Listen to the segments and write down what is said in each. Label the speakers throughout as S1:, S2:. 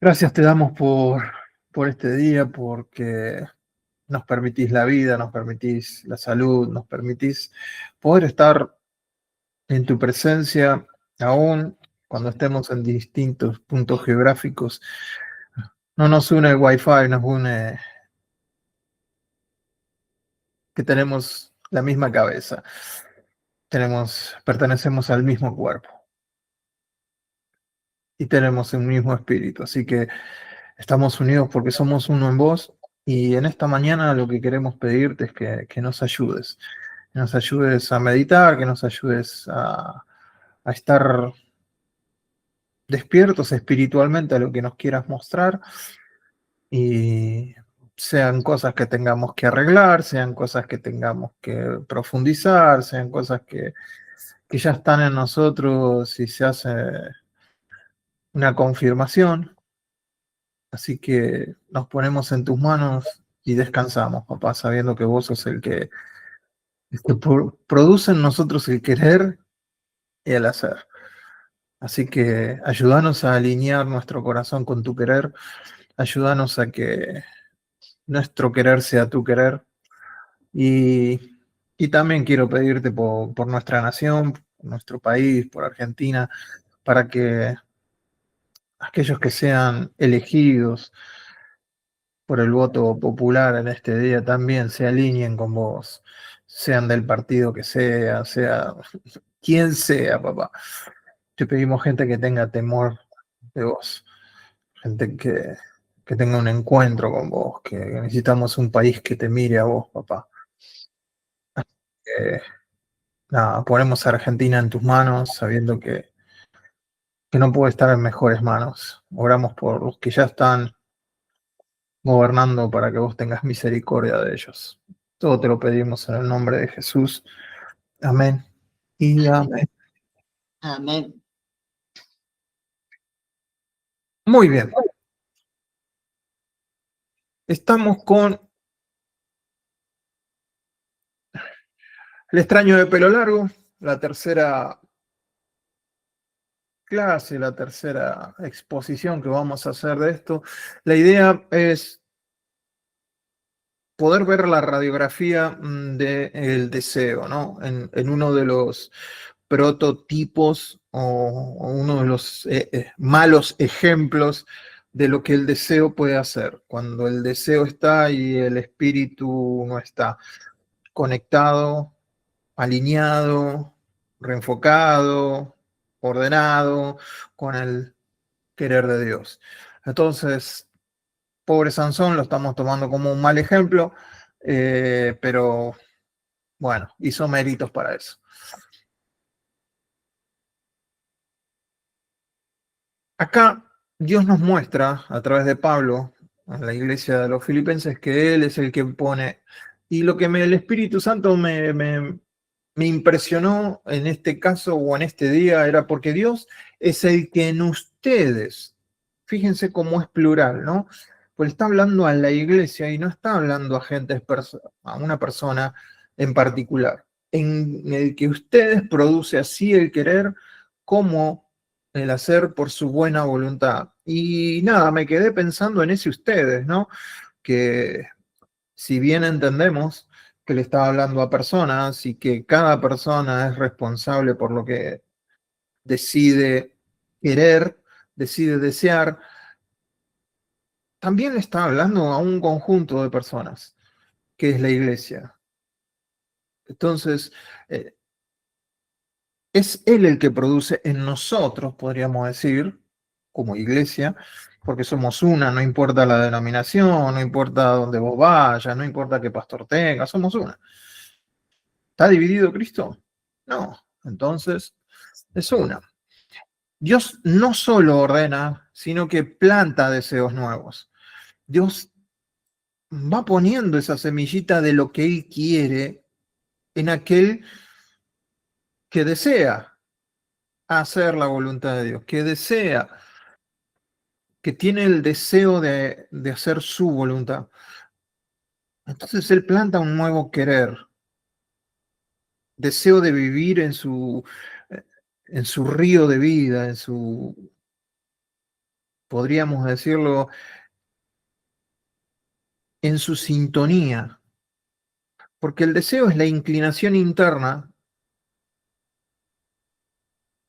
S1: Gracias te damos por este día, porque nos permitís la vida, nos permitís la salud, nos permitís poder estar en tu presencia, aún cuando estemos en distintos puntos geográficos. No nos une el Wi-Fi, nos une que tenemos la misma cabeza, pertenecemos al mismo cuerpo y tenemos un mismo espíritu. Así que estamos unidos porque somos uno en vos. Y en esta mañana lo que queremos pedirte es que nos ayudes a meditar, que nos ayudes a estar despiertos espiritualmente a lo que nos quieras mostrar, y sean cosas que tengamos que arreglar, sean cosas que tengamos que profundizar, sean cosas que ya están en nosotros y se hace una confirmación. Así que nos ponemos en tus manos y descansamos, papá, sabiendo que vos sos el que produce en nosotros el querer y el hacer. Así que ayúdanos a alinear nuestro corazón con tu querer, ayúdanos a que nuestro querer sea tu querer. Y, y también quiero pedirte por nuestra nación, por nuestro país, por Argentina, para que aquellos que sean elegidos por el voto popular en este día también se alineen con vos, sean del partido que sea quien sea, papá. Te pedimos gente que tenga temor de vos, gente que tenga un encuentro con vos, que necesitamos un país que te mire a vos, papá. Eh, Nada, ponemos a Argentina en tus manos, sabiendo que no puede estar en mejores manos. Oramos por los que ya están gobernando para que vos tengas misericordia de ellos. Todo te lo pedimos en el nombre de Jesús. Amén y amén.
S2: Amén.
S1: Muy bien. Estamos con el extraño de pelo largo, la tercera clase, la tercera exposición que vamos a hacer de esto. La idea es poder ver la radiografía del deseo, ¿no? En uno de los prototipos o uno de los malos ejemplos de lo que el deseo puede hacer. Cuando el deseo está y el espíritu no está conectado, alineado, reenfocado, ordenado con el querer de Dios. Entonces, pobre Sansón lo estamos tomando como un mal ejemplo, pero bueno, hizo méritos para eso. Acá Dios nos muestra a través de Pablo en la iglesia de los filipenses que Él es el que pone, y lo que el Espíritu Santo me impresionó en este caso o en este día era porque Dios es el que en ustedes, fíjense cómo es plural, ¿no? Pues está hablando a la iglesia y no está hablando a gente, a una persona en particular, en el que ustedes produce así el querer como el hacer por su buena voluntad. Y nada, me quedé pensando en ese ustedes, ¿no? Que si bien entendemos que le estaba hablando a personas y que cada persona es responsable por lo que decide querer, decide desear, también le está hablando a un conjunto de personas, que es la iglesia. Entonces, eh, es Él el que produce en nosotros, podríamos decir, como iglesia, porque somos una, no importa la denominación, no importa dónde vos vayas, no importa qué pastor tengas, somos una. ¿Está dividido Cristo? No. Entonces, es una. Dios no solo ordena, sino que planta deseos nuevos. Dios va poniendo esa semillita de lo que Él quiere en aquel que desea hacer la voluntad de Dios, que desea, que tiene el deseo de hacer su voluntad. Entonces Él planta un nuevo querer, deseo de vivir en su río de vida, podríamos decirlo, en su sintonía, porque el deseo es la inclinación interna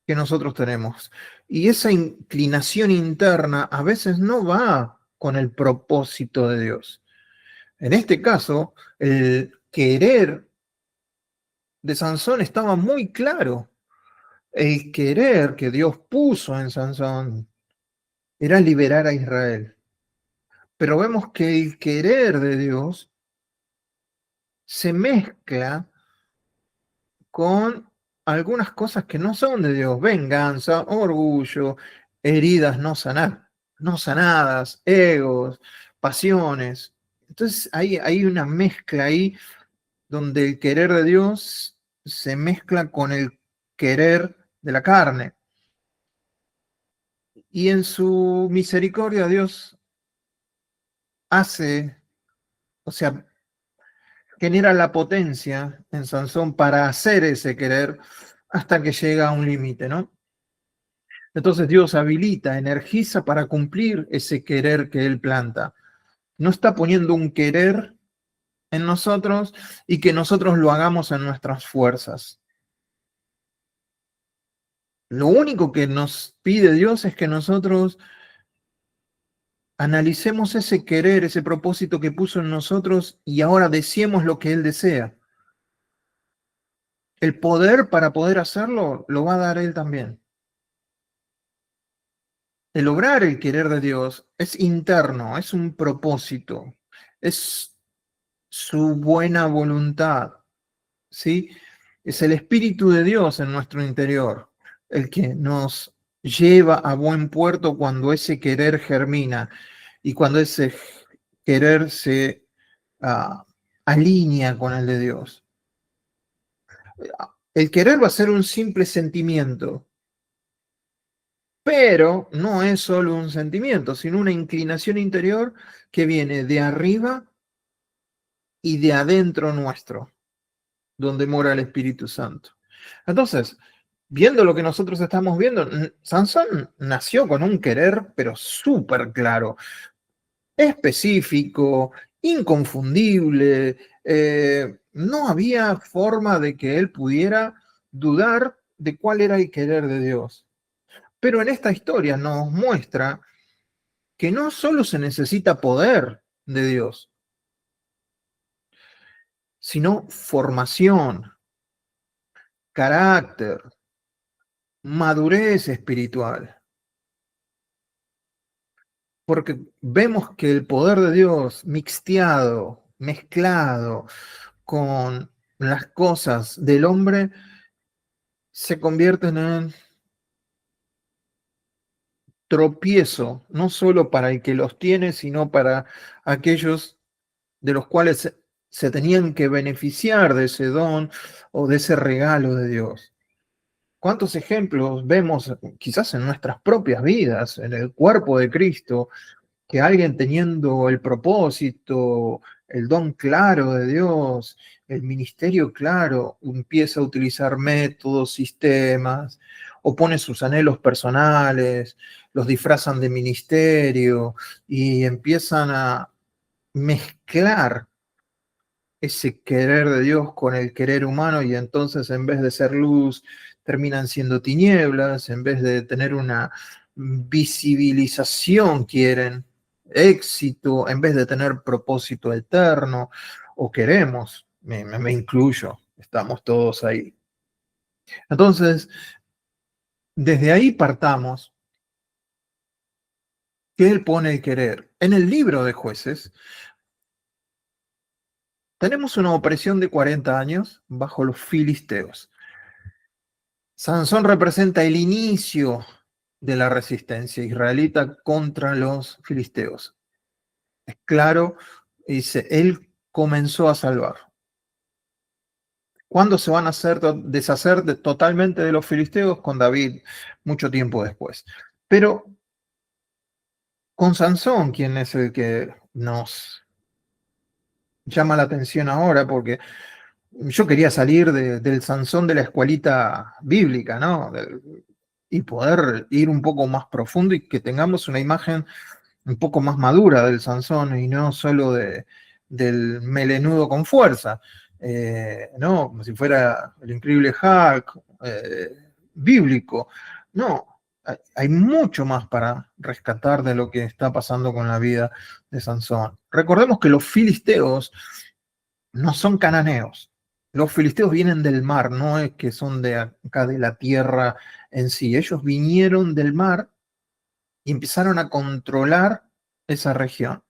S1: que nosotros tenemos. Y esa inclinación interna a veces no va con el propósito de Dios. En este caso, el querer de Sansón estaba muy claro. El querer que Dios puso en Sansón era liberar a Israel. Pero vemos que el querer de Dios se mezcla con algunas cosas que no son de Dios: venganza, orgullo, heridas no sanadas, egos, pasiones. Entonces hay una mezcla ahí donde el querer de Dios se mezcla con el querer de la carne. Y en su misericordia Dios hace, o sea, genera la potencia en Sansón para hacer ese querer hasta que llega a un límite, ¿no? Entonces Dios habilita, energiza para cumplir ese querer que Él planta. No está poniendo un querer en nosotros y que nosotros lo hagamos en nuestras fuerzas. Lo único que nos pide Dios es que nosotros analicemos ese querer, ese propósito que puso en nosotros y ahora deseemos lo que Él desea. El poder para poder hacerlo lo va a dar Él también. El lograr el querer de Dios es interno, es un propósito, es su buena voluntad, ¿sí? Es el Espíritu de Dios en nuestro interior, el que nos lleva a buen puerto cuando ese querer germina y cuando ese querer se alinea con el de Dios. El querer va a ser un simple sentimiento, pero no es solo un sentimiento, sino una inclinación interior que viene de arriba y de adentro nuestro, donde mora el Espíritu Santo. Entonces, viendo lo que nosotros estamos viendo, Sansón nació con un querer, pero súper claro, específico, inconfundible. No había forma de que él pudiera dudar de cuál era el querer de Dios. Pero en esta historia nos muestra que no solo se necesita poder de Dios, sino formación, carácter, madurez espiritual. Porque vemos que el poder de Dios mixteado, mezclado con las cosas del hombre, se convierten en tropiezo, no solo para el que los tiene, sino para aquellos de los cuales se tenían que beneficiar de ese don o de ese regalo de Dios. ¿Cuántos ejemplos vemos quizás en nuestras propias vidas, en el cuerpo de Cristo, que alguien teniendo el propósito, el don claro de Dios, el ministerio claro, empieza a utilizar métodos, sistemas, o pone sus anhelos personales, los disfrazan de ministerio y empiezan a mezclar ese querer de Dios con el querer humano y entonces en vez de ser luz terminan siendo tinieblas, en vez de tener una visibilización quieren éxito, en vez de tener propósito eterno o queremos, me incluyo, estamos todos ahí. Entonces, desde ahí partamos que Él pone el querer. En el libro de Jueces tenemos una opresión de 40 años bajo los filisteos. Sansón representa el inicio de la resistencia israelita contra los filisteos. Es claro, dice, él comenzó a salvar. ¿Cuándo se van a deshacer totalmente de los filisteos? Con David, mucho tiempo después. Pero con Sansón, quien es el que nos llama la atención ahora, porque yo quería salir del Sansón de la escuelita bíblica, ¿no? y poder ir un poco más profundo y que tengamos una imagen un poco más madura del Sansón y no solo del melenudo con fuerza, ¿no? Como si fuera el increíble Hulk bíblico. No, hay mucho más para rescatar de lo que está pasando con la vida de Sansón. Recordemos que los filisteos no son cananeos. Los filisteos vienen del mar, no es que son de acá de la tierra en sí. Ellos vinieron del mar y empezaron a controlar esa región.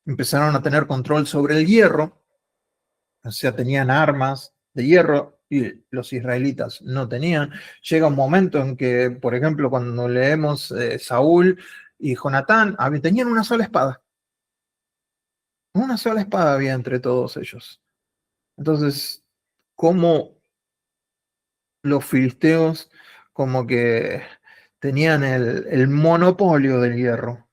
S1: Empezaron a tener control sobre el hierro, o sea, tenían armas de hierro y los israelitas no tenían. Llega un momento en que, por ejemplo, cuando leemos Saúl y Jonatán, tenían una sola espada. Una sola espada había entre todos ellos. Entonces, ¿cómo los filisteos como que tenían el monopolio del hierro?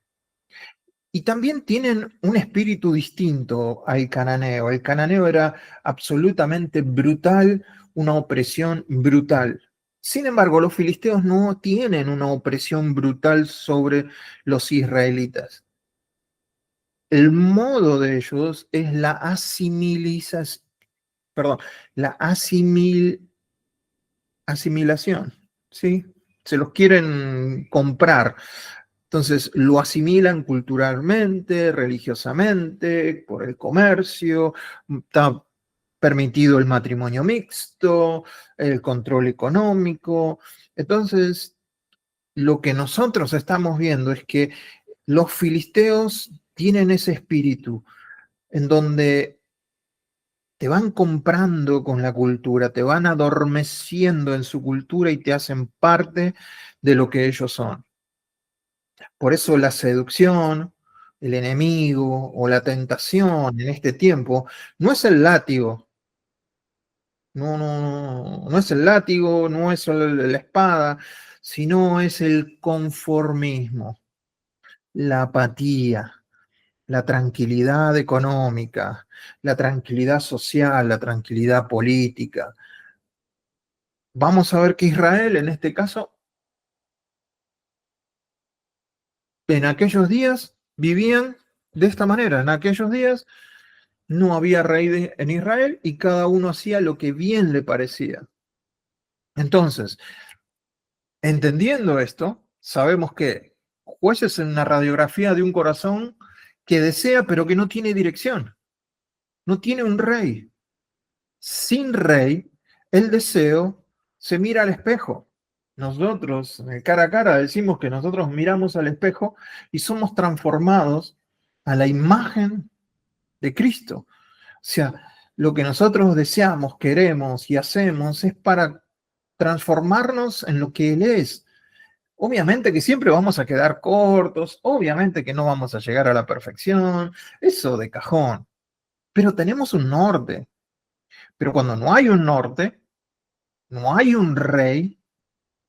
S1: Y también tienen un espíritu distinto al cananeo. El cananeo era absolutamente brutal, una opresión brutal. Sin embargo, los filisteos no tienen una opresión brutal sobre los israelitas. El modo de ellos es la asimilización, perdón, la asimilación, ¿sí? Se los quieren comprar. Entonces lo asimilan culturalmente, religiosamente, por el comercio, está permitido el matrimonio mixto, el control económico. Entonces, lo que nosotros estamos viendo es que los filisteos tienen ese espíritu en donde te van comprando con la cultura, te van adormeciendo en su cultura y te hacen parte de lo que ellos son. Por eso la seducción, el enemigo o la tentación en este tiempo no es el látigo, no es el látigo, no es solo la espada, sino es el conformismo, la apatía, la tranquilidad económica, la tranquilidad social, la tranquilidad política. Vamos a ver que Israel, en este caso, en aquellos días vivían de esta manera. En aquellos días no había rey en Israel y cada uno hacía lo que bien le parecía. Entonces, entendiendo esto, sabemos que Jueces es una radiografía de un corazón que desea pero que no tiene dirección, no tiene un rey. Sin rey, el deseo se mira al espejo. Nosotros, cara a cara, decimos que nosotros miramos al espejo y somos transformados a la imagen de Cristo. O sea, lo que nosotros deseamos, queremos y hacemos es para transformarnos en lo que Él es. Obviamente que siempre vamos a quedar cortos, obviamente que no vamos a llegar a la perfección, eso de cajón, pero tenemos un norte. Pero cuando no hay un norte, no hay un rey,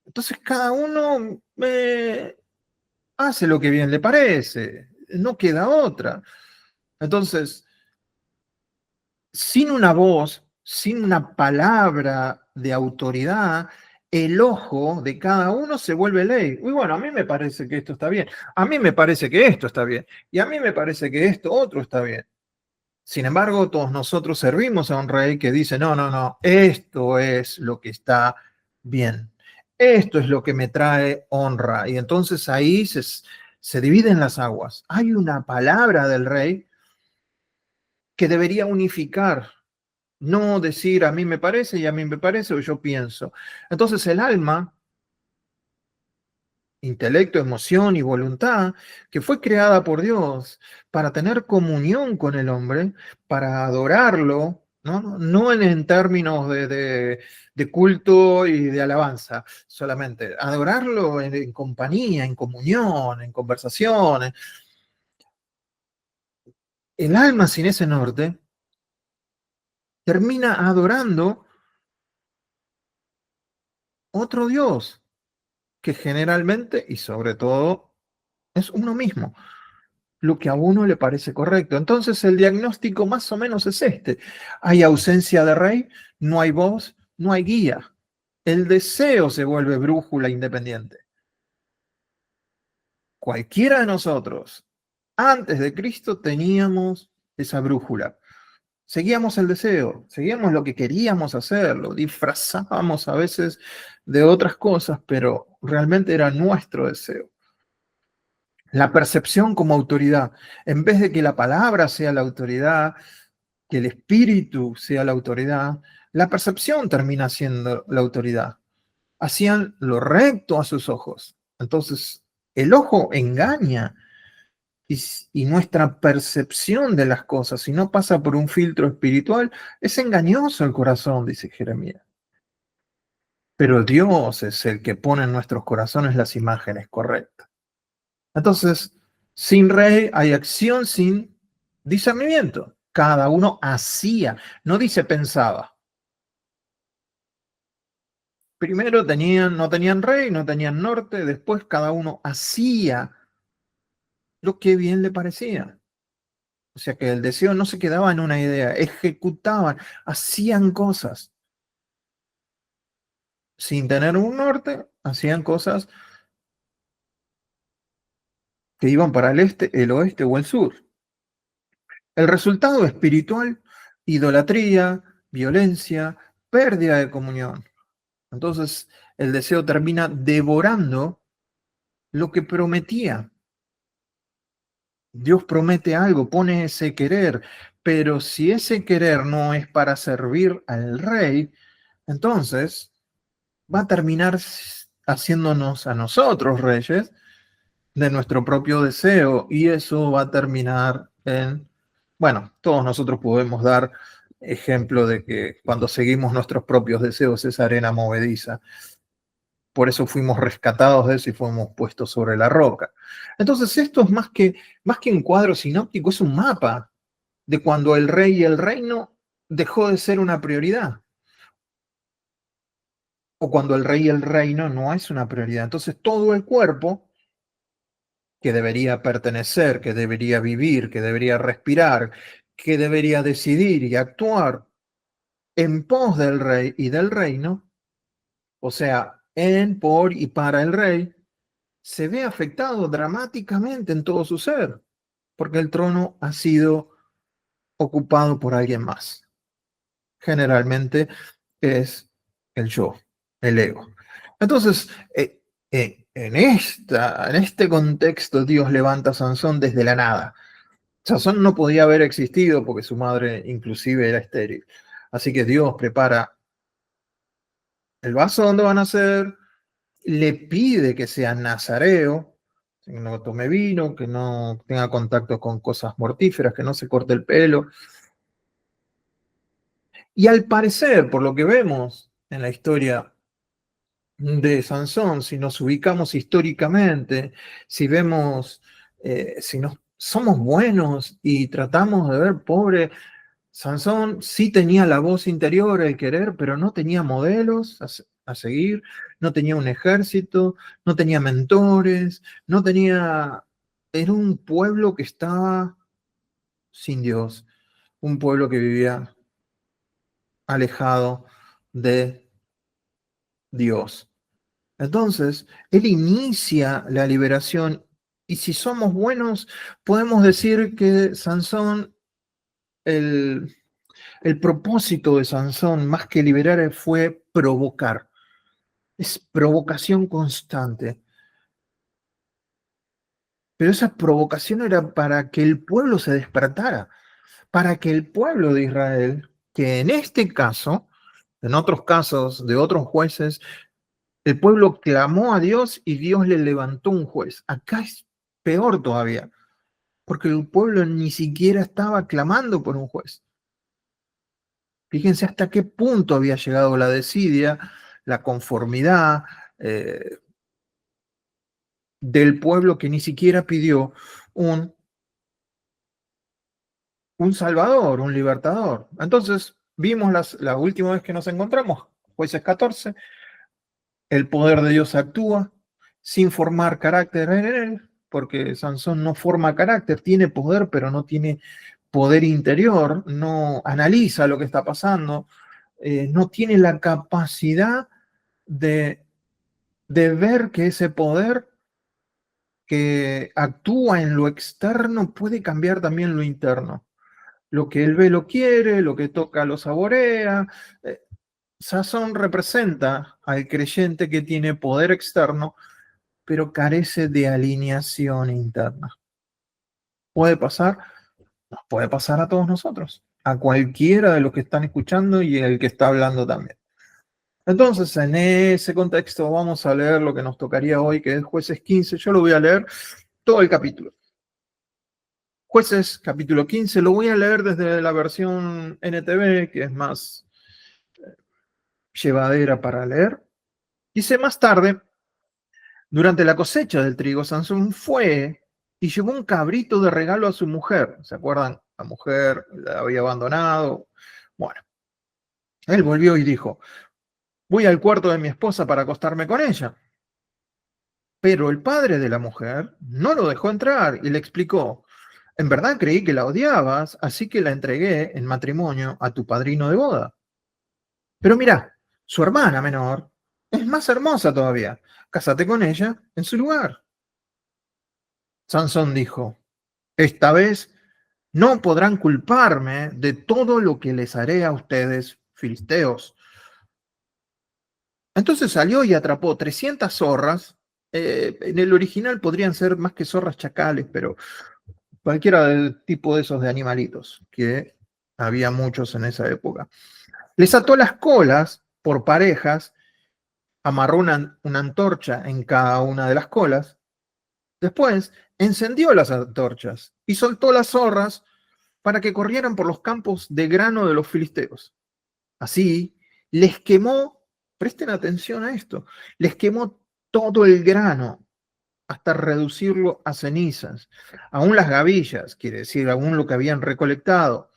S1: entonces cada uno hace lo que bien le parece, no queda otra. Entonces, sin una voz, sin una palabra de autoridad, el ojo de cada uno se vuelve ley. Uy, bueno, a mí me parece que esto está bien, a mí me parece que esto está bien, y a mí me parece que esto otro está bien. Sin embargo, todos nosotros servimos a un rey que dice, no, esto es lo que está bien, esto es lo que me trae honra. Y entonces ahí se dividen las aguas. Hay una palabra del rey que debería unificar, no decir a mí me parece y a mí me parece o yo pienso. Entonces el alma, intelecto, emoción y voluntad, que fue creada por Dios para tener comunión con el hombre, para adorarlo, no en términos de culto y de alabanza solamente, adorarlo en compañía, en comunión, en conversación. El alma sin ese norte termina adorando otro Dios, que generalmente y sobre todo es uno mismo, lo que a uno le parece correcto. Entonces el diagnóstico más o menos es este. Hay ausencia de rey, no hay voz, no hay guía. El deseo se vuelve brújula independiente. Cualquiera de nosotros, antes de Cristo, teníamos esa brújula. Seguíamos el deseo, seguíamos lo que queríamos hacer, lo disfrazábamos a veces de otras cosas, pero realmente era nuestro deseo. La percepción como autoridad, en vez de que la palabra sea la autoridad, que el espíritu sea la autoridad, la percepción termina siendo la autoridad. Hacían lo recto a sus ojos. Entonces, el ojo engaña y nuestra percepción de las cosas, si no pasa por un filtro espiritual, es engañoso el corazón, dice Jeremías. Pero Dios es el que pone en nuestros corazones las imágenes correctas. Entonces, sin rey hay acción sin discernimiento. Cada uno hacía, no dice pensaba. Primero no tenían rey, no tenían norte, después cada uno hacía lo que bien le parecía. O sea que el deseo no se quedaba en una idea, ejecutaban, hacían cosas. Sin tener un norte, hacían cosas que iban para el este, el oeste o el sur. El resultado espiritual, idolatría, violencia, pérdida de comunión. Entonces, el deseo termina devorando lo que prometía. Dios promete algo, pone ese querer, pero si ese querer no es para servir al rey, entonces va a terminar haciéndonos a nosotros reyes de nuestro propio deseo y eso va a terminar en, bueno, todos nosotros podemos dar ejemplo de que cuando seguimos nuestros propios deseos es arena movediza. Por eso fuimos rescatados de eso y fuimos puestos sobre la roca. Entonces esto es más que un cuadro sinóptico, es un mapa de cuando el rey y el reino dejó de ser una prioridad. O cuando el rey y el reino no es una prioridad. Entonces todo el cuerpo que debería pertenecer, que debería vivir, que debería respirar, que debería decidir y actuar en pos del rey y del reino, o sea, en, por y para el rey, se ve afectado dramáticamente en todo su ser, porque el trono ha sido ocupado por alguien más. Generalmente es el yo, el ego. Entonces, en este contexto, Dios levanta a Sansón desde la nada. Sansón no podía haber existido porque su madre inclusive era estéril. Así que Dios prepara el vaso donde van a nacer, le pide que sea nazareo, que no tome vino, que no tenga contacto con cosas mortíferas, que no se corte el pelo. Y al parecer, por lo que vemos en la historia de Sansón, si nos ubicamos históricamente, si vemos, si nos, somos buenos y tratamos de ver, pobre, Sansón sí tenía la voz interior, el querer, pero no tenía modelos a seguir, no tenía un ejército, no tenía mentores, no tenía, era un pueblo que estaba sin Dios, un pueblo que vivía alejado de Dios. Entonces, él inicia la liberación y si somos buenos, podemos decir que Sansón, el propósito de Sansón, más que liberar, fue provocar. Es provocación constante. Pero esa provocación era para que el pueblo se despertara, para que el pueblo de Israel, que en este caso, en otros casos de otros jueces, el pueblo clamó a Dios y Dios le levantó un juez. Acá es peor todavía, porque el pueblo ni siquiera estaba clamando por un juez. Fíjense hasta qué punto había llegado la desidia, la conformidad del pueblo que ni siquiera pidió un, un salvador, un libertador. Entonces, vimos la última vez que nos encontramos, jueces 14, el poder de Dios actúa sin formar carácter en él, porque Sansón no forma carácter, tiene poder, pero no tiene poder interior, no analiza lo que está pasando, no tiene la capacidad de, de ver que ese poder que actúa en lo externo puede cambiar también lo interno. Lo que él ve lo quiere, lo que toca lo saborea. Eh, Sansón representa al creyente que tiene poder externo, pero carece de alineación interna. ¿Puede pasar? Nos puede pasar a todos nosotros, a cualquiera de los que están escuchando y el que está hablando también. Entonces, en ese contexto, vamos a leer lo que nos tocaría hoy, que es Jueces 15. Yo lo voy a leer todo el capítulo. Jueces, capítulo 15, lo voy a leer desde la versión NTV, que es más llevadera para leer. Dice, más tarde, durante la cosecha del trigo, Sansón fue y llevó un cabrito de regalo a su mujer. ¿Se acuerdan? La mujer la había abandonado. Bueno, él volvió y dijo, voy al cuarto de mi esposa para acostarme con ella. Pero el padre de la mujer no lo dejó entrar y le explicó, en verdad creí que la odiabas, así que la entregué en matrimonio a tu padrino de boda. Pero mira, su hermana menor es más hermosa todavía. Cásate con ella en su lugar. Sansón dijo, esta vez no podrán culparme de todo lo que les haré a ustedes, filisteos. Entonces salió y atrapó 300 zorras. En el original podrían ser más que zorras chacales, pero cualquiera del tipo de esos de animalitos, que había muchos en esa época. Les ató las colas por parejas, amarró una antorcha en cada una de las colas. Después encendió las antorchas y soltó las zorras para que corrieran por los campos de grano de los filisteos. Así les quemó, presten atención a esto, les quemó todo el grano hasta reducirlo a cenizas, aún las gavillas, quiere decir, aún lo que habían recolectado,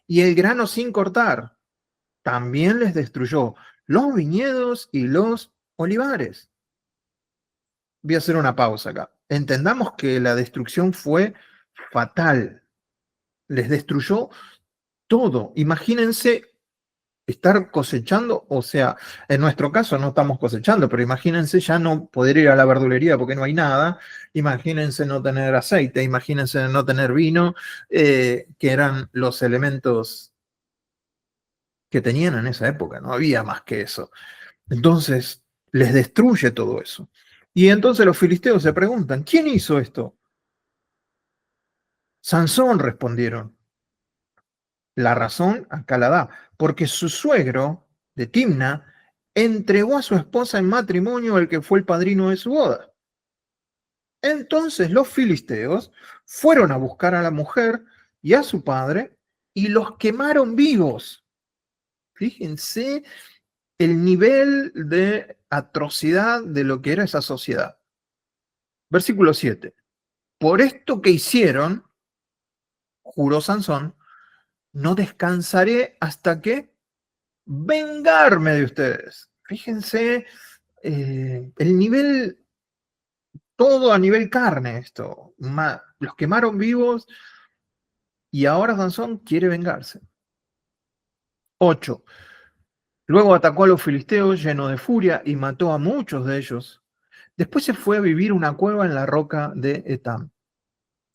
S1: y el grano sin cortar. También les destruyó los viñedos y los olivares. Voy a hacer una pausa acá. Entendamos que la destrucción fue fatal. Les destruyó todo. Imagínense estar cosechando, o sea, en nuestro caso no estamos cosechando, pero imagínense ya no poder ir a la verdulería porque no hay nada, imagínense no tener aceite, imagínense no tener vino, que eran los elementos que tenían en esa época, no había más que eso. Entonces, les destruye todo eso. Y entonces los filisteos se preguntan, ¿quién hizo esto? Sansón, respondieron. La razón acá la da, porque su suegro de Timna entregó a su esposa en matrimonio al que fue el padrino de su boda. Entonces los filisteos fueron a buscar a la mujer y a su padre y los quemaron vivos. Fíjense el nivel de atrocidad de lo que era esa sociedad. Versículo 7. Por esto que hicieron, juró Sansón, no descansaré hasta que vengarme de ustedes. Fíjense el nivel, todo a nivel carne esto. Los quemaron vivos y ahora Sansón quiere vengarse. 8. Luego atacó a los filisteos lleno de furia y mató a muchos de ellos. Después se fue a vivir una cueva en la roca de Etam.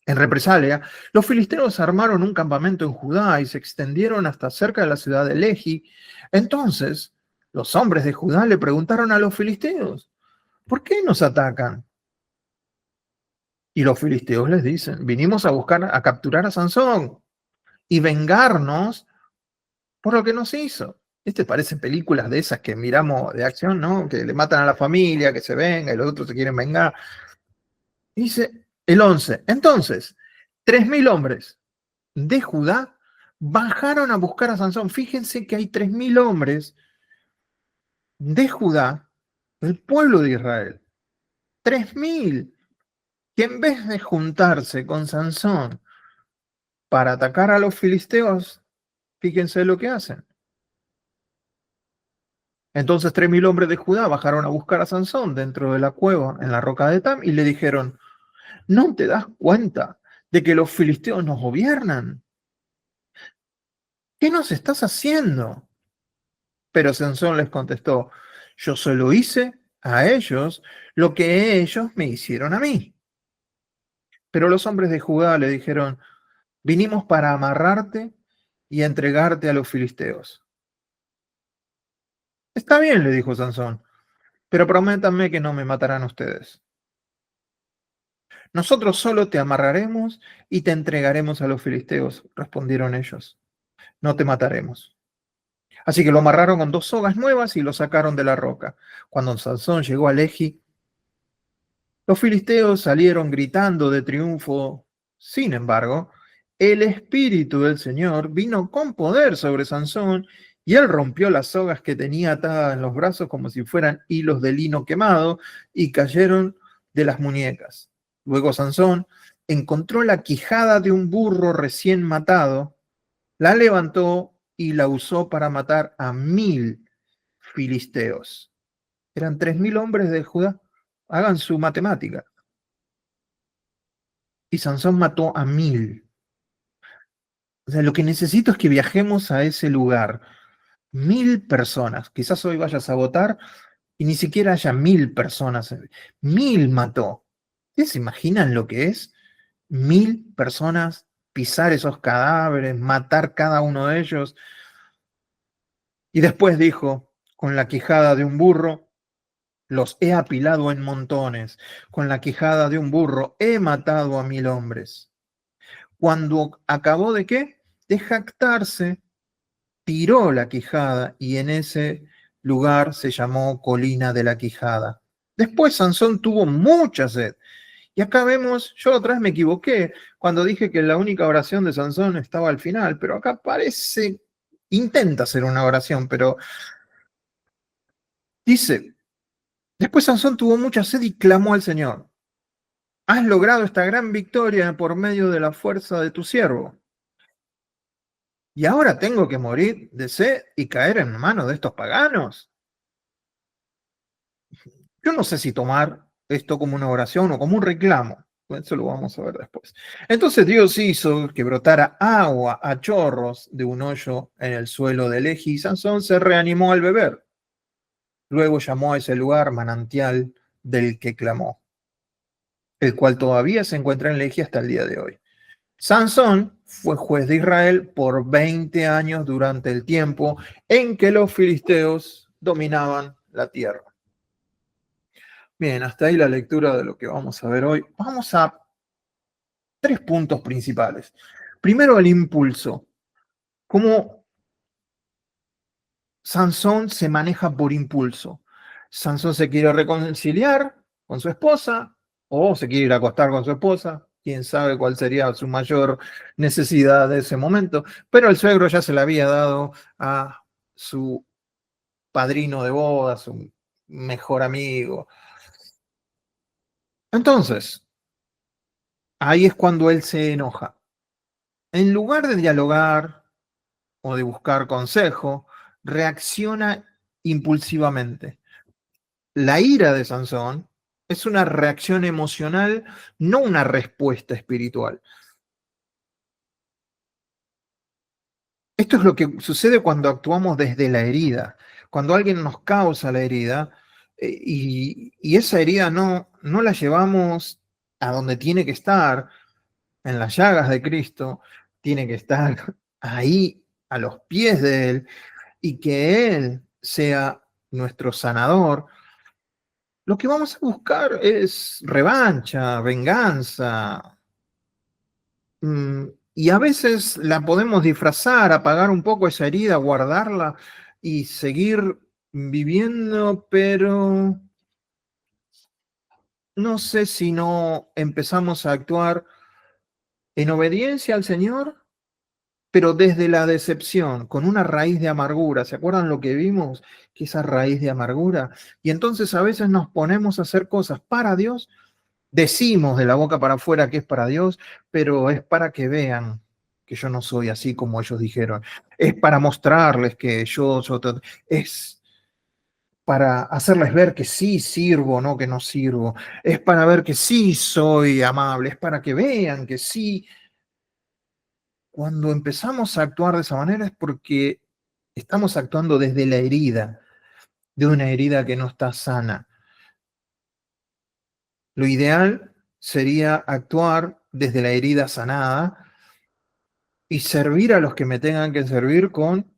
S1: En represalia, los filisteos armaron un campamento en Judá y se extendieron hasta cerca de la ciudad de Lehi. Entonces, los hombres de Judá le preguntaron a los filisteos, ¿por qué nos atacan? Y los filisteos les dicen, vinimos a buscar, a capturar a Sansón y vengarnos por lo que nos hizo. Parecen películas de esas que miramos de acción, ¿no? Que le matan a la familia, que se venga y los otros se quieren vengar. Dice el 11. Entonces, 3.000 hombres de Judá bajaron a buscar a Sansón. Fíjense que hay 3.000 hombres de Judá, el pueblo de Israel. 3.000 que en vez de juntarse con Sansón para atacar a los filisteos, fíjense lo que hacen. Entonces 3.000 hombres de Judá bajaron a buscar a Sansón dentro de la cueva en la roca de Etam y le dijeron, ¿no te das cuenta de que los filisteos nos gobiernan? ¿Qué nos estás haciendo? Pero Sansón les contestó, Yo solo hice a ellos lo que ellos me hicieron a mí. Pero los hombres de Judá le dijeron, vinimos para amarrarte y entregarte a los filisteos. Está bien, le dijo Sansón, pero prométanme que no me matarán ustedes. Nosotros solo te amarraremos y te entregaremos a los filisteos, respondieron ellos. No te mataremos. Así que lo amarraron con 2 sogas nuevas y lo sacaron de la roca. Cuando Sansón llegó a Lehi, los filisteos salieron gritando de triunfo. Sin embargo, el Espíritu del Señor vino con poder sobre Sansón y él rompió las sogas que tenía atadas en los brazos como si fueran hilos de lino quemado y cayeron de las muñecas. Luego Sansón encontró la quijada de un burro recién matado, la levantó y la usó para matar a 1000 filisteos. Eran 3000 hombres de Judá. Hagan su matemática. Y Sansón mató a 1000. O sea, lo que necesito es que viajemos a ese lugar. 1000 personas. Quizás hoy vayas a votar y ni siquiera haya 1000 personas. 1000 mató. ¿Ustedes se imaginan lo que es? 1000 personas, pisar esos cadáveres, matar cada uno de ellos. Y después dijo, con la quijada de un burro, los he apilado en montones. Con la quijada de un burro he matado a 1000 hombres. Cuando acabó de qué? De jactarse, tiró la quijada y en ese lugar se llamó Colina de la Quijada. Después Sansón tuvo mucha sed. Y acá vemos, yo otra vez me equivoqué cuando dije que la única oración de Sansón estaba al final, pero acá parece, intenta hacer una oración, pero dice, después Sansón tuvo mucha sed y clamó al Señor. Has logrado esta gran victoria por medio de la fuerza de tu siervo. ¿Y ahora tengo que morir de sed y caer en manos de estos paganos? Yo no sé si tomar esto como una oración o como un reclamo. Eso lo vamos a ver después. Entonces Dios hizo que brotara agua a chorros de un hoyo en el suelo de Lehi y Sansón se reanimó al beber. Luego llamó a ese lugar manantial del que clamó, el cual todavía se encuentra en Lehi hasta el día de hoy. Sansón fue juez de Israel por 20 años durante el tiempo en que los filisteos dominaban la tierra. Bien, hasta ahí la lectura de lo que vamos a ver hoy. Vamos a 3 puntos principales. Primero, el impulso. Cómo Sansón se maneja por impulso. Sansón se quiere reconciliar con su esposa o se quiere ir a acostar con su esposa. Quién sabe cuál sería su mayor necesidad de ese momento. Pero el suegro ya se le había dado a su padrino de boda, su mejor amigo. Entonces, ahí es cuando él se enoja. En lugar de dialogar o de buscar consejo, reacciona impulsivamente. La ira de Sansón es una reacción emocional, no una respuesta espiritual. Esto es lo que sucede cuando actuamos desde la herida, cuando alguien nos causa la herida y esa herida no la llevamos a donde tiene que estar, en las llagas de Cristo, tiene que estar ahí a los pies de Él y que Él sea nuestro sanador. Lo que vamos a buscar es revancha, venganza, y a veces la podemos disfrazar, apagar un poco esa herida, guardarla y seguir viviendo, pero no sé si no empezamos a actuar en obediencia al Señor, pero desde la decepción, con una raíz de amargura. ¿Se acuerdan lo que vimos? Que esa raíz de amargura. Y entonces a veces nos ponemos a hacer cosas para Dios, decimos de la boca para afuera que es para Dios, pero es para que vean que yo no soy así como ellos dijeron. Es para mostrarles que es para hacerles ver que sí sirvo, no que no sirvo. Es para ver que sí soy amable, es para que vean que sí. Cuando empezamos a actuar de esa manera es porque estamos actuando desde la herida. de una herida que no está sana. Lo ideal sería actuar desde la herida sanada y servir a los que me tengan que servir con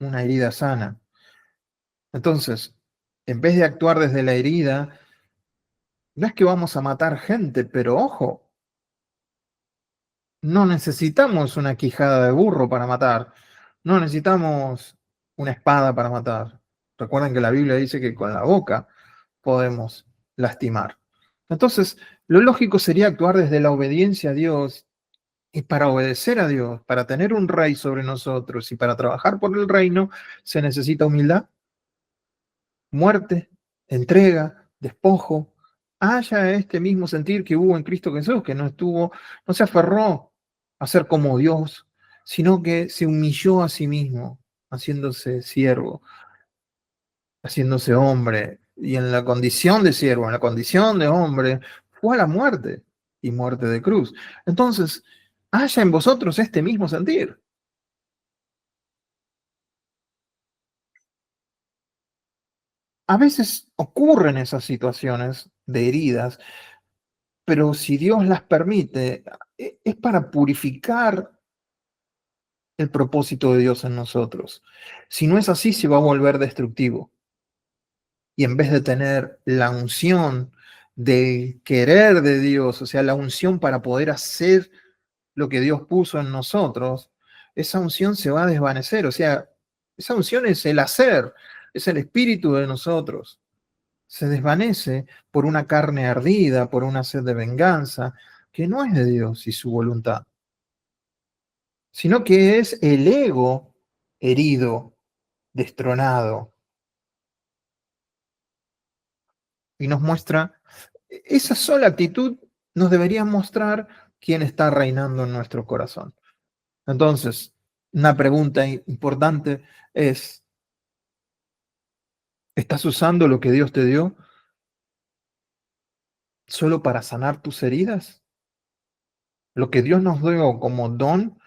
S1: una herida sana. Entonces, en vez de actuar desde la herida, no es que vamos a matar gente, pero ojo, no necesitamos una quijada de burro para matar, no necesitamos una espada para matar. Recuerden que la Biblia dice que con la boca podemos lastimar. Entonces, lo lógico sería actuar desde la obediencia a Dios. Y para obedecer a Dios, para tener un rey sobre nosotros y para trabajar por el reino, se necesita humildad, muerte, entrega, despojo. Haya este mismo sentir que hubo en Cristo Jesús, que no se aferró a ser como Dios, sino que se humilló a sí mismo, haciéndose siervo, haciéndose hombre, y en la condición de siervo, en la condición de hombre, fue a la muerte y muerte de cruz. Entonces, haya en vosotros este mismo sentir. A veces ocurren esas situaciones de heridas, pero si Dios las permite, es para purificar el propósito de Dios en nosotros. Si no es así, se va a volver destructivo. Y en vez de tener la unción del querer de Dios, o sea, la unción para poder hacer lo que Dios puso en nosotros, esa unción se va a desvanecer. O sea, esa unción es el hacer, es el espíritu de nosotros. Se desvanece por una carne ardida, por una sed de venganza, que no es de Dios y su voluntad, sino que es el ego herido, destronado, y nos muestra, esa sola actitud nos debería mostrar quién está reinando en nuestro corazón. Entonces, una pregunta importante es, ¿estás usando lo que Dios te dio solo para sanar tus heridas? Lo que Dios nos dio como don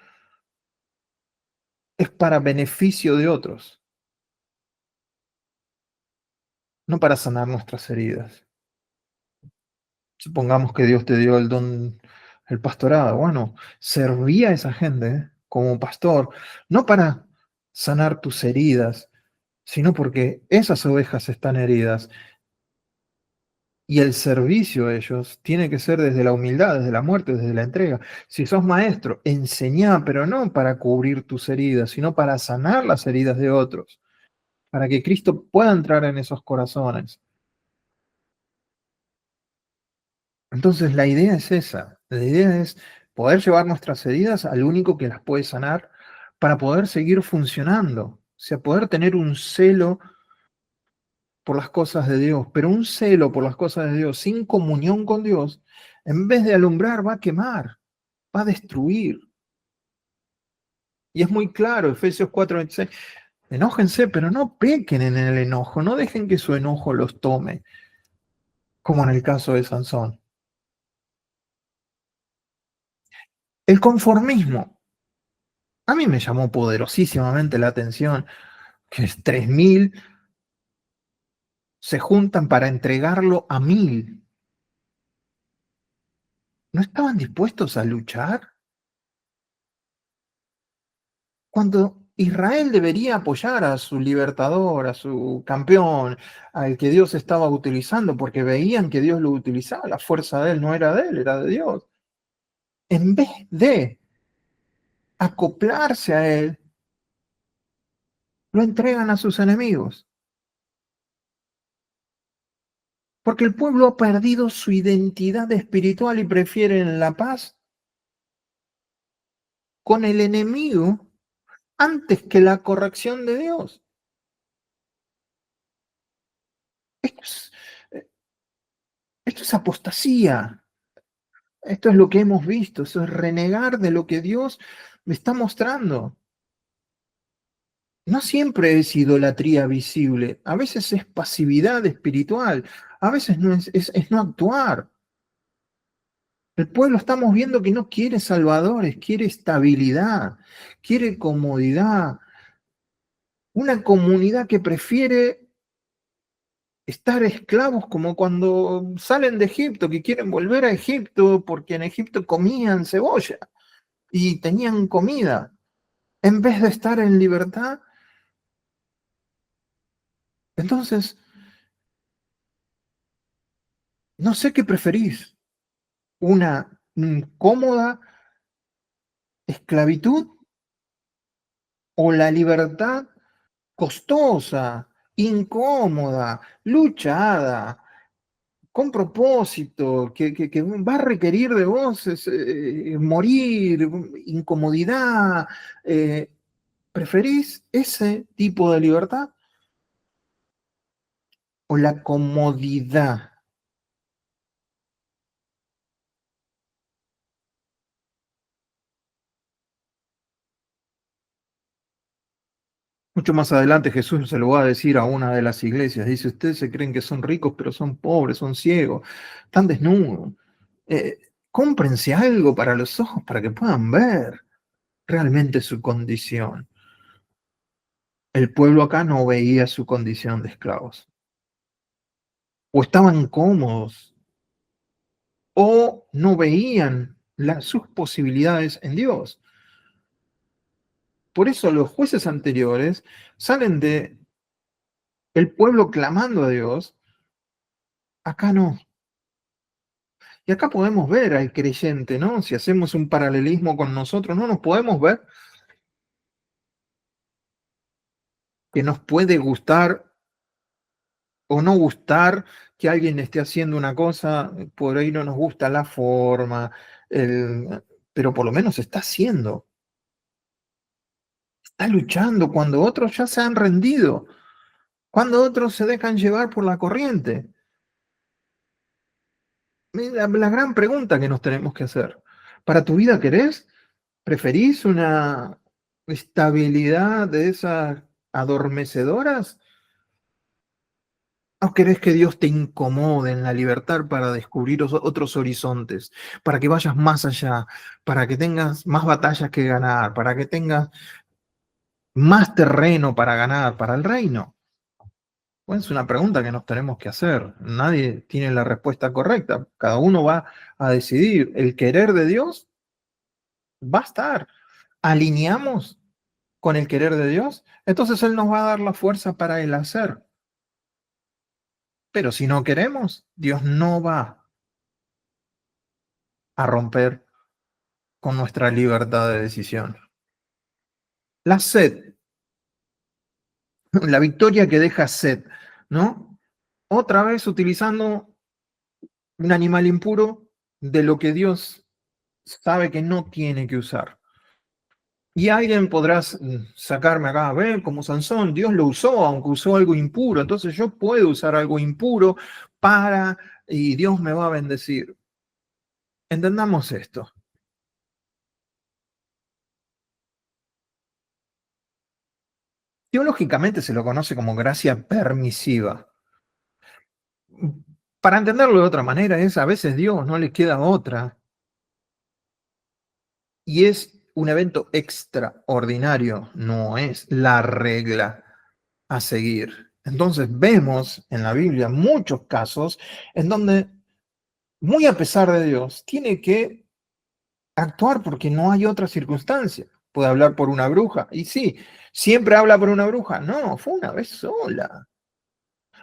S1: es para beneficio de otros, no para sanar nuestras heridas. Supongamos que Dios te dio el don, el pastorado. Bueno, serví a esa gente como pastor, no para sanar tus heridas, sino porque esas ovejas están heridas y el servicio a ellos tiene que ser desde la humildad, desde la muerte, desde la entrega. Si sos maestro, enseñá, pero no para cubrir tus heridas, sino para sanar las heridas de otros, para que Cristo pueda entrar en esos corazones. Entonces la idea es esa, la idea es poder llevar nuestras heridas al único que las puede sanar para poder seguir funcionando, o sea, poder tener un celo por las cosas de Dios, pero un celo por las cosas de Dios sin comunión con Dios, en vez de alumbrar, va a quemar, va a destruir. Y es muy claro, Efesios 4:26, enójense, pero no pequen en el enojo, no dejen que su enojo los tome, como en el caso de Sansón. El conformismo. A mí me llamó poderosísimamente la atención que 3.000 se juntan para entregarlo a 1.000. ¿No estaban dispuestos a luchar? Cuando Israel debería apoyar a su libertador, a su campeón, al que Dios estaba utilizando, porque veían que Dios lo utilizaba, la fuerza de él no era de él, era de Dios. En vez de acoplarse a él, lo entregan a sus enemigos. Porque el pueblo ha perdido su identidad espiritual y prefieren la paz con el enemigo antes que la corrección de Dios. Esto es, esto es apostasía. Esto es lo que hemos visto. Eso es renegar de lo que Dios me está mostrando. No siempre es idolatría visible. A veces es pasividad espiritual. A veces no es no actuar. El pueblo estamos viendo que no quiere salvadores, quiere estabilidad, quiere comodidad. Una comunidad que prefiere estar esclavos como cuando salen de Egipto, que quieren volver a Egipto porque en Egipto comían cebolla y tenían comida. En vez de estar en libertad, entonces, no sé qué preferís, una cómoda esclavitud o la libertad costosa, incómoda, luchada, con propósito, que va a requerir de vos morir, incomodidad. eh, ¿Preferís ese tipo de libertad o la comodidad? Mucho más adelante Jesús se lo va a decir a una de las iglesias. Dice, ustedes se creen que son ricos, pero son pobres, son ciegos, están desnudos. Eh, cómprense algo para los ojos para que puedan ver realmente su condición. El pueblo acá no veía su condición de esclavos. O estaban cómodos, o no veían sus posibilidades en Dios. Por eso los jueces anteriores salen de el pueblo clamando a Dios, acá no. Y acá podemos ver al creyente, ¿no? Si hacemos un paralelismo con nosotros, no nos podemos ver que nos puede gustar o no gustar que alguien esté haciendo una cosa, por ahí no nos gusta la forma, pero por lo menos está haciendo, está luchando cuando otros ya se han rendido, cuando otros se dejan llevar por la corriente. La gran pregunta que nos tenemos que hacer, ¿para tu vida querés? ¿Preferís una estabilidad de esas adormecedoras? ¿O querés que Dios te incomode en la libertad para descubrir otros horizontes, para que vayas más allá, para que tengas más batallas que ganar, para que tengas más terreno para ganar para el reino? Pues es una pregunta que nos tenemos que hacer. Nadie tiene la respuesta correcta. Cada uno va a decidir. El querer de Dios va a estar. ¿Alineamos con el querer de Dios? Entonces Él nos va a dar la fuerza para el hacer. Pero si no queremos, Dios no va a romper con nuestra libertad de decisión. La sed, la victoria que deja sed, ¿no? Otra vez utilizando un animal impuro de lo que Dios sabe que no tiene que usar. Y alguien podrá sacarme acá, a ver, como Sansón, Dios lo usó, aunque usó algo impuro, entonces yo puedo usar algo impuro y Dios me va a bendecir. Entendamos esto. Teológicamente se lo conoce como gracia permisiva. Para entenderlo de otra manera es a veces Dios no le queda otra y es un evento extraordinario, no es la regla a seguir. Entonces vemos en la Biblia muchos casos en donde, muy a pesar de Dios, tiene que actuar porque no hay otra circunstancia. Puede hablar por una bruja. Y sí, siempre habla por una bruja. No, fue una vez sola.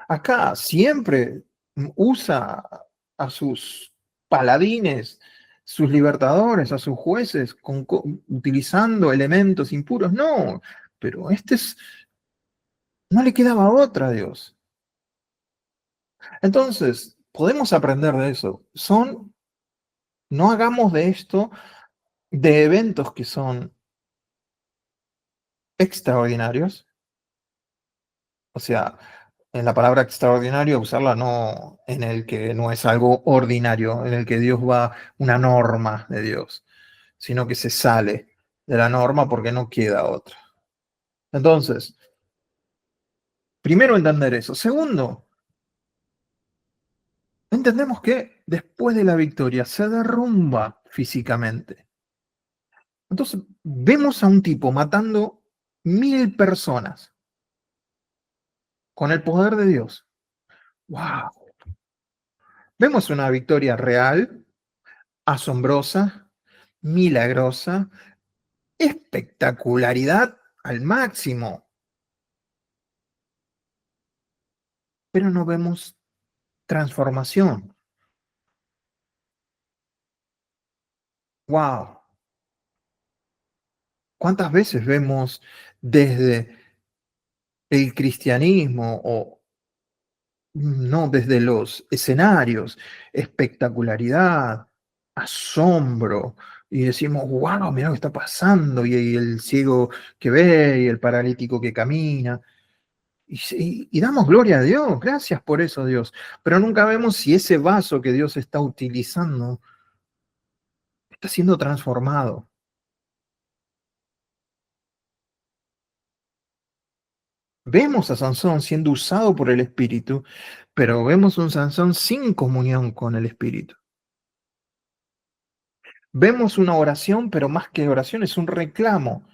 S1: Acá siempre usa a sus paladines, sus libertadores, a sus jueces, utilizando elementos impuros. No, pero no le quedaba otra a Dios. Entonces, podemos aprender de eso. No hagamos de esto de eventos que son extraordinarios. O sea, en la palabra extraordinario, usarla no en el que no es algo ordinario, en el que Dios va, una norma de Dios, sino que se sale de la norma porque no queda otra. Entonces, primero entender eso. Segundo, entendemos que después de la victoria se derrumba físicamente. Entonces, vemos a un tipo matando 1000 personas con el poder de Dios. ¡Wow! Vemos una victoria real, asombrosa, milagrosa, espectacularidad al máximo, pero no vemos transformación. ¡Wow! ¿Cuántas veces vemos desde el cristianismo o no desde los escenarios espectacularidad, asombro y decimos, wow, mira lo que está pasando y el ciego que ve y el paralítico que camina y damos gloria a Dios, gracias por eso Dios, pero nunca vemos si ese vaso que Dios está utilizando está siendo transformado. Vemos a Sansón siendo usado por el Espíritu, pero vemos un Sansón sin comunión con el Espíritu. Vemos una oración, pero más que oración es un reclamo.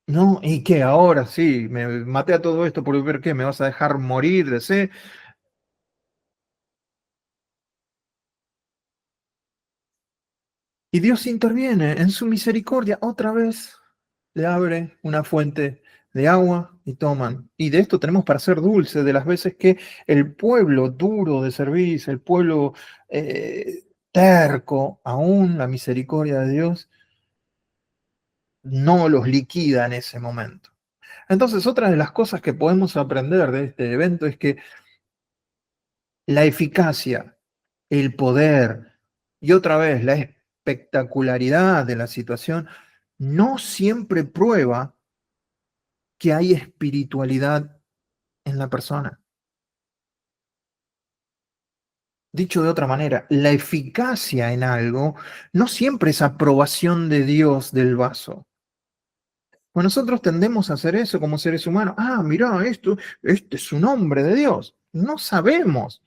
S1: No, ¿y qué? Ahora sí, me maté a todo esto por ver qué, me vas a dejar morir de sed. Y Dios interviene en su misericordia. Otra vez le abre una fuente de agua y toman. Y de esto tenemos para ser dulce, de las veces que el pueblo duro de servicio, el pueblo terco, aún la misericordia de Dios no los liquida en ese momento. Entonces, otra de las cosas que podemos aprender de este evento es que la eficacia, el poder y otra vez la espectacularidad de la situación no siempre prueba que hay espiritualidad en la persona. Dicho de otra manera, la eficacia en algo no siempre es aprobación de Dios del vaso. Pues nosotros tendemos a hacer eso como seres humanos. Ah, mira, este es un hombre de Dios. No sabemos.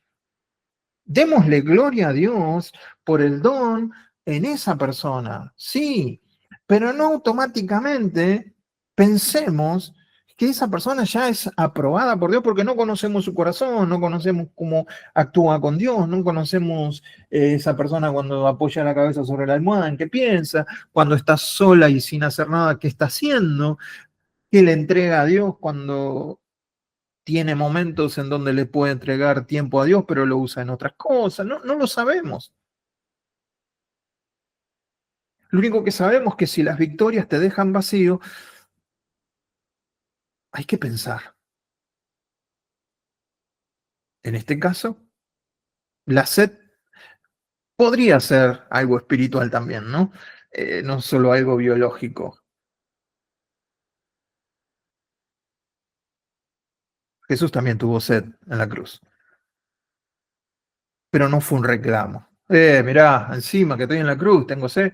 S1: Démosle gloria a Dios por el don en esa persona, sí, pero no automáticamente pensemos que esa persona ya es aprobada por Dios porque no conocemos su corazón, no conocemos cómo actúa con Dios, no conocemos esa persona cuando apoya la cabeza sobre la almohada, en qué piensa, cuando está sola y sin hacer nada, qué está haciendo, qué le entrega a Dios cuando tiene momentos en donde le puede entregar tiempo a Dios, pero lo usa en otras cosas. No, no lo sabemos. Lo único que sabemos es que si las victorias te dejan vacío, hay que pensar. En este caso, la sed podría ser algo espiritual también, ¿no? No solo algo biológico. Jesús también tuvo sed en la cruz, pero no fue un reclamo. Mirá, encima que estoy en la cruz, tengo sed.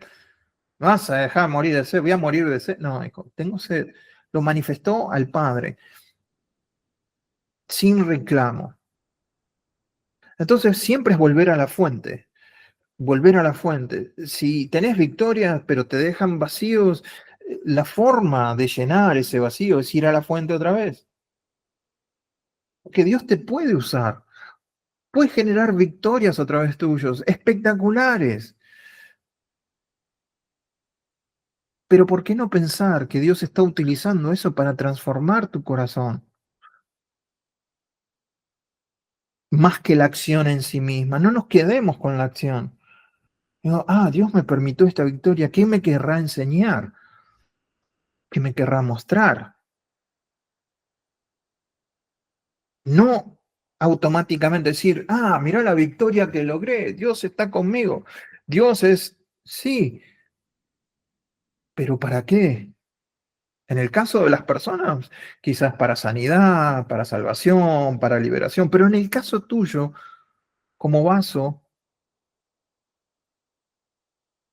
S1: ¿Me vas a dejar morir de sed? Voy a morir de sed. No, hijo, tengo sed. Lo manifestó al Padre sin reclamo. Entonces siempre es volver a la fuente, volver a la fuente. Si tenés victorias pero te dejan vacíos, la forma de llenar ese vacío es ir a la fuente otra vez. Que Dios te puede usar, puede generar victorias a través tuyos, espectaculares. Pero ¿por qué no pensar que Dios está utilizando eso para transformar tu corazón? Más que la acción en sí misma. No nos quedemos con la acción. Digo, Dios me permitió esta victoria. ¿Qué me querrá enseñar? ¿Qué me querrá mostrar? No automáticamente decir, mira la victoria que logré, Dios está conmigo. Dios es, sí, pero ¿para qué? En el caso de las personas, quizás para sanidad, para salvación, para liberación, pero en el caso tuyo, como vaso,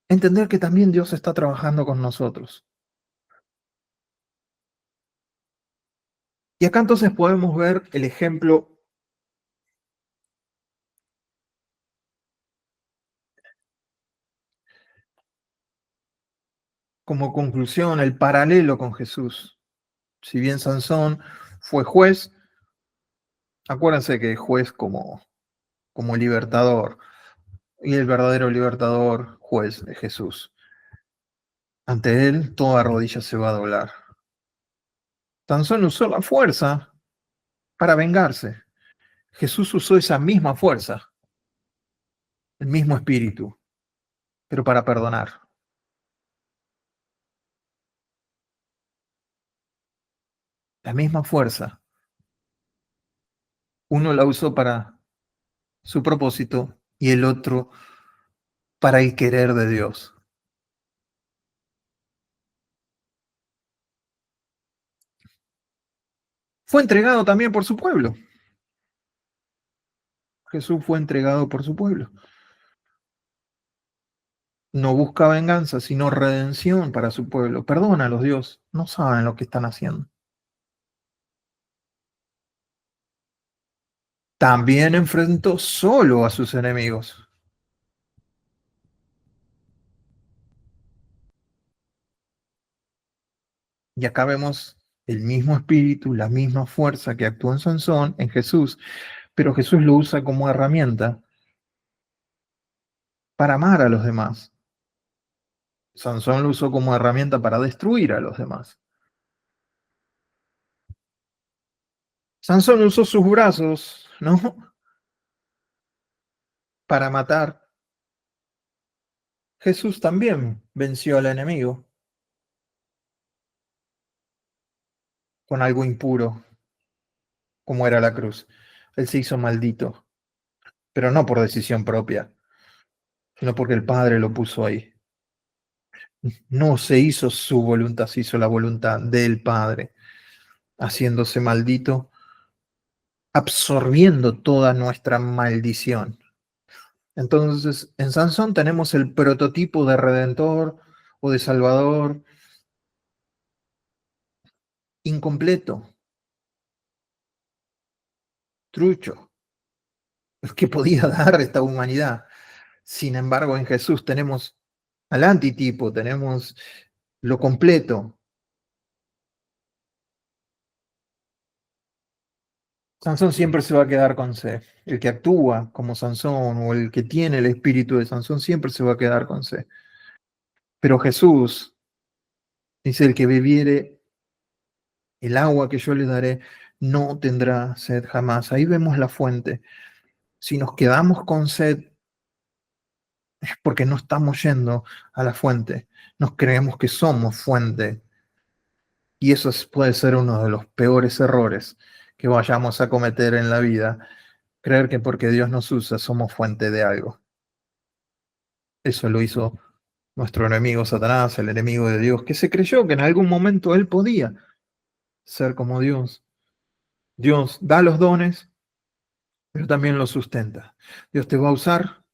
S1: entender que también Dios está trabajando con nosotros. Y acá entonces podemos ver el ejemplo como conclusión, el paralelo con Jesús. Si bien Sansón fue juez, Acuérdense que juez como libertador, y el verdadero libertador juez es Jesús. Ante él toda rodilla se va a doblar. Sansón usó la fuerza para vengarse. Jesús usó esa misma fuerza, el mismo espíritu, pero para perdonar. La misma fuerza. Uno la usó para su propósito y el otro para el querer de Dios. Fue entregado también por su pueblo. Jesús fue entregado por su pueblo. No busca venganza, sino redención para su pueblo. Perdónalos, Dios. No saben lo que están haciendo. También enfrentó solo a sus enemigos. Y acá vemos el mismo espíritu, la misma fuerza que actuó en Sansón, en Jesús, pero Jesús lo usa como herramienta para amar a los demás. Sansón lo usó como herramienta para destruir a los demás. Sansón usó sus brazos, ¿no? Para matar. Jesús también venció al enemigo con algo impuro, como era la cruz. Él se hizo maldito, pero no por decisión propia, sino porque el Padre lo puso ahí. No se hizo su voluntad, se hizo la voluntad del Padre, haciéndose maldito, absorbiendo toda nuestra maldición. Entonces, en Sansón tenemos el prototipo de redentor o de salvador incompleto, trucho, el que podía dar esta humanidad. Sin embargo, en Jesús tenemos al antitipo, tenemos lo completo. Sansón siempre se va a quedar con C. El que actúa como Sansón o el que tiene el espíritu de Sansón siempre se va a quedar con C. Pero Jesús dice, el que bebiere el agua que yo le daré, no tendrá sed jamás. Ahí vemos la fuente. Si nos quedamos con sed, es porque no estamos yendo a la fuente. Nos creemos que somos fuente. Y eso puede ser uno de los peores errores que vayamos a cometer en la vida. Creer que porque Dios nos usa somos fuente de algo. Eso lo hizo nuestro enemigo Satanás, el enemigo de Dios, que se creyó que en algún momento él podía ser como Dios. Dios da los dones, pero también los sustenta. Dios te va a usar,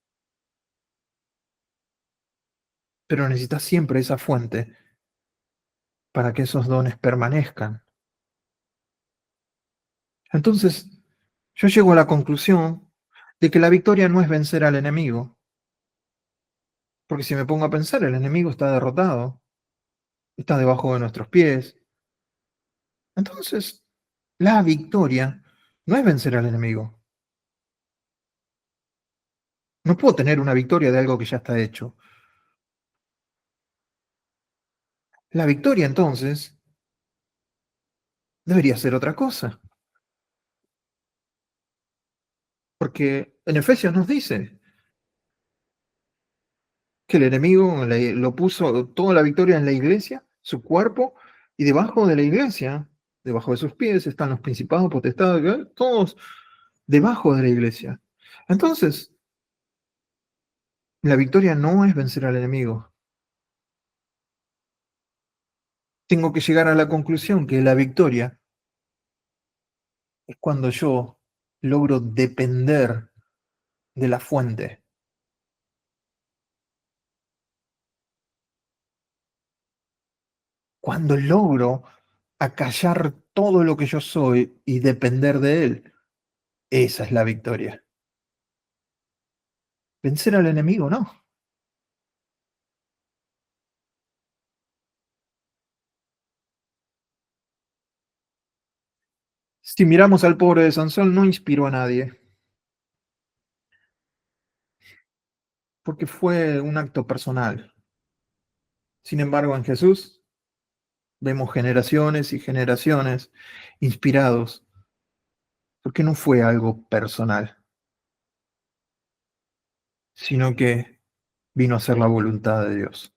S1: pero necesitas siempre esa fuente para que esos dones permanezcan. Entonces, yo llego a la conclusión de que la victoria no es vencer al enemigo, porque si me pongo a pensar, el enemigo está derrotado, está debajo de nuestros pies. Entonces, la victoria no es vencer al enemigo. No puedo tener una victoria de algo que ya está hecho. La victoria, entonces, debería ser otra cosa. Porque en Efesios nos dice que el enemigo lo puso toda la victoria en la iglesia, su cuerpo, y debajo de la iglesia, debajo de sus pies, están los principados, potestades, todos debajo de la iglesia. Entonces, la victoria no es vencer al enemigo. Tengo que llegar a la conclusión que la victoria es cuando yo logro depender de la fuente. Cuando logro acallar todo lo que yo soy y depender de él, esa es la victoria. Vencer al enemigo, no. Si miramos al pobre de Sansón, no inspiró a nadie, porque fue un acto personal. Sin embargo, en Jesús vemos generaciones y generaciones inspirados, porque no fue algo personal, sino que vino a ser la voluntad de Dios.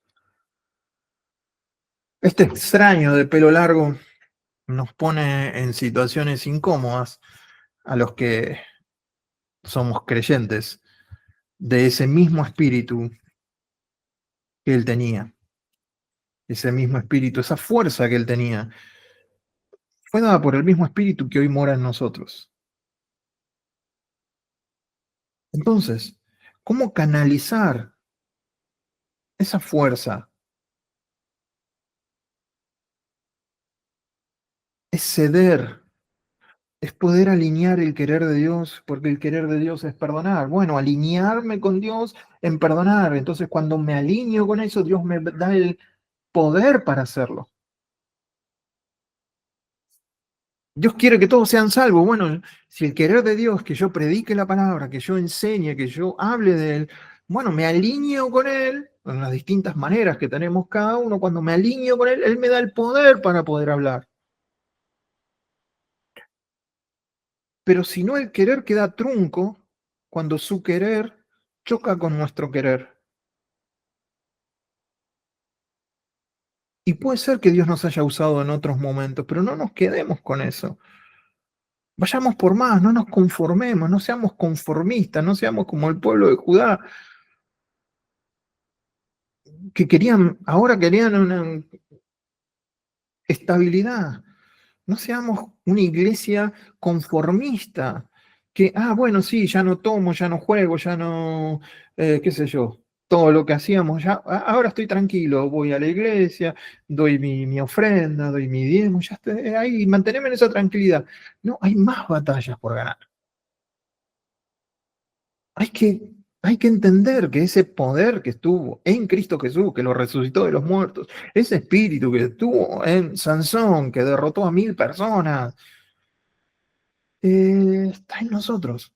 S1: Este extraño de pelo largo nos pone en situaciones incómodas a los que somos creyentes de ese mismo espíritu que él tenía, ese mismo espíritu, esa fuerza que él tenía, fue dada por el mismo espíritu que hoy mora en nosotros. Entonces, ¿cómo canalizar esa fuerza? Es ceder, es poder alinear el querer de Dios, porque el querer de Dios es perdonar. Bueno, alinearme con Dios en perdonar. Entonces, cuando me alineo con eso, Dios me da el poder para hacerlo. Dios quiere que todos sean salvos. Bueno, si el querer de Dios, que yo predique la palabra, que yo enseñe, que yo hable de Él, bueno, me alineo con Él en las distintas maneras que tenemos cada uno. Cuando me alineo con Él, Él me da el poder para poder hablar. Pero si no, el querer queda trunco cuando su querer choca con nuestro querer. Y puede ser que Dios nos haya usado en otros momentos, pero no nos quedemos con eso. Vayamos por más, no nos conformemos, no seamos conformistas, no seamos como el pueblo de Judá, que querían, ahora querían una estabilidad. No seamos una iglesia conformista, que, bueno, sí, ya no tomo, ya no juego, ya no, qué sé yo, todo lo que hacíamos, ya, ahora estoy tranquilo, voy a la iglesia, doy mi ofrenda, doy mi diezmo, ya estoy ahí, mantenerme en esa tranquilidad. No, hay más batallas por ganar. Hay que, hay que entender que ese poder que estuvo en Cristo Jesús, que lo resucitó de los muertos, ese espíritu que estuvo en Sansón, que derrotó a 1000 personas, está en nosotros.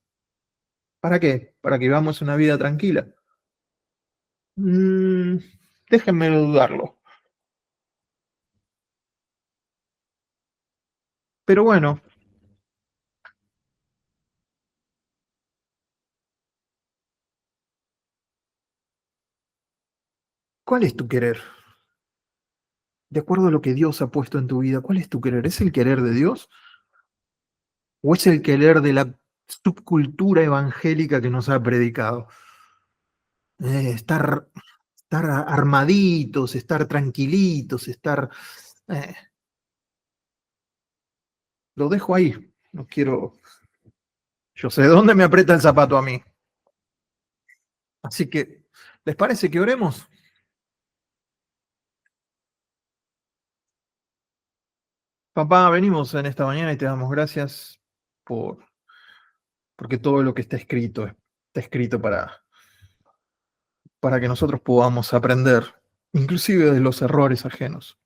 S1: ¿Para qué? Para que vivamos una vida tranquila. Mm, Déjenme dudarlo. Pero bueno, ¿cuál es tu querer? De acuerdo a lo que Dios ha puesto en tu vida, ¿cuál es tu querer? ¿Es el querer de Dios o es el querer de la subcultura evangélica que nos ha predicado? Estar armaditos, estar tranquilitos, estar... eh, lo dejo ahí. No quiero... Yo sé dónde me aprieta el zapato a mí. Así que, ¿les parece que oremos? Papá, venimos en esta mañana y te damos gracias por, porque todo lo que está escrito para que nosotros podamos aprender, inclusive de los errores ajenos.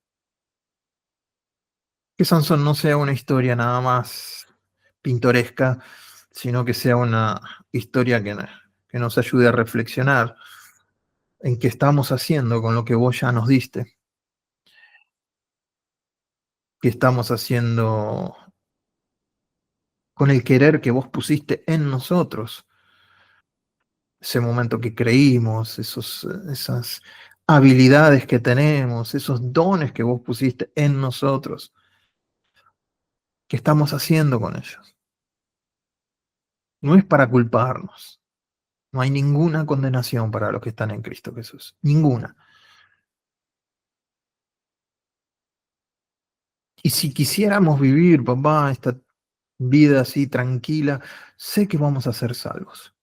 S1: Que Sansón no sea una historia nada más pintoresca, sino que sea una historia que nos ayude a reflexionar en qué estamos haciendo con lo que vos ya nos diste, qué estamos haciendo con el querer que vos pusiste en nosotros, ese momento que creímos, esas habilidades que tenemos, esos dones que vos pusiste en nosotros, qué estamos haciendo con ellos. No es para culparnos, no hay ninguna condenación para los que están en Cristo Jesús, ninguna. Y si quisiéramos vivir, papá, esta vida así tranquila, sé que vamos a ser salvos.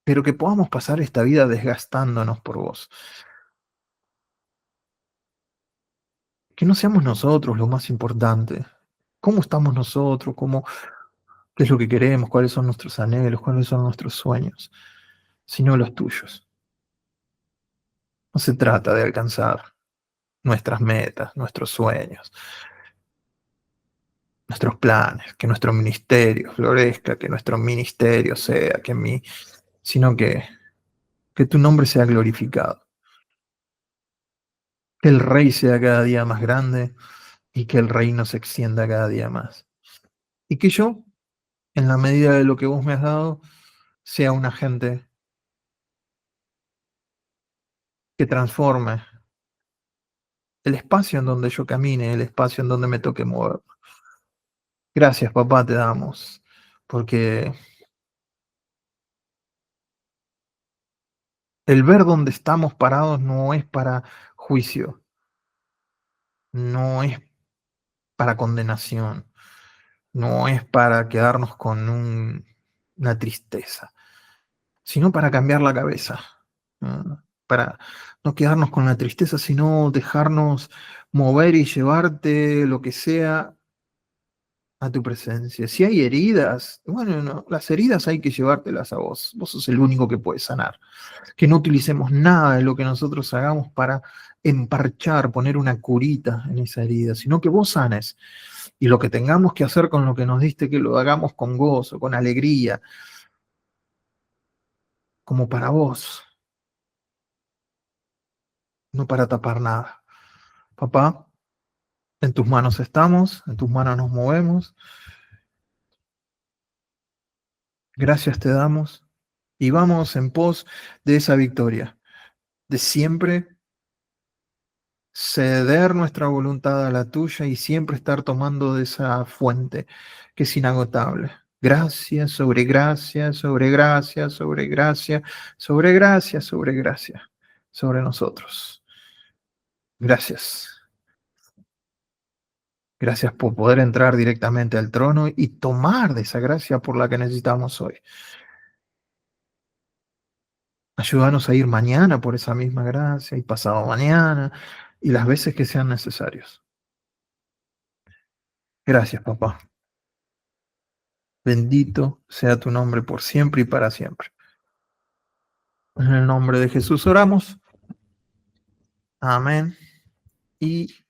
S1: Pero que podamos pasar esta vida desgastándonos por vos. Que no seamos nosotros lo más importante. ¿Cómo estamos nosotros? ¿Qué es lo que queremos? ¿Cuáles son nuestros anhelos? ¿Cuáles son nuestros sueños? Sino los tuyos. No se trata de alcanzar nuestras metas, nuestros sueños, nuestros planes, que nuestro ministerio florezca, que nuestro ministerio sea, sino que tu nombre sea glorificado, que el rey sea cada día más grande y que el reino se extienda cada día más. Y que yo, en la medida de lo que vos me has dado, sea un agente que transforme el espacio en donde yo camine, el espacio en donde me toque mover. Gracias, papá, te damos, porque el ver dónde estamos parados no es para juicio, no es para condenación, no es para quedarnos con una tristeza, sino para cambiar la cabeza, para no quedarnos con la tristeza, sino dejarnos mover y llevarte lo que sea a tu presencia. Si hay heridas, bueno, no, las heridas hay que llevártelas a vos. Vos sos el único que puede sanar. Que no utilicemos nada de lo que nosotros hagamos para emparchar, poner una curita en esa herida, sino que vos sanes. Y lo que tengamos que hacer con lo que nos diste, que lo hagamos con gozo, con alegría, como para vos, no para tapar nada. Papá, en tus manos estamos, en tus manos nos movemos. Gracias te damos y vamos en pos de esa victoria, de siempre ceder nuestra voluntad a la tuya y siempre estar tomando de esa fuente que es inagotable. Gracias sobre gracia, sobre gracia, sobre gracia, sobre gracia, sobre gracia, sobre nosotros. Gracias. Gracias por poder entrar directamente al trono y tomar de esa gracia por la que necesitamos hoy. Ayúdanos a ir mañana por esa misma gracia y pasado mañana y las veces que sean necesarios. Gracias, papá. Bendito sea tu nombre por siempre y para siempre. En el nombre de Jesús oramos. Amén. Y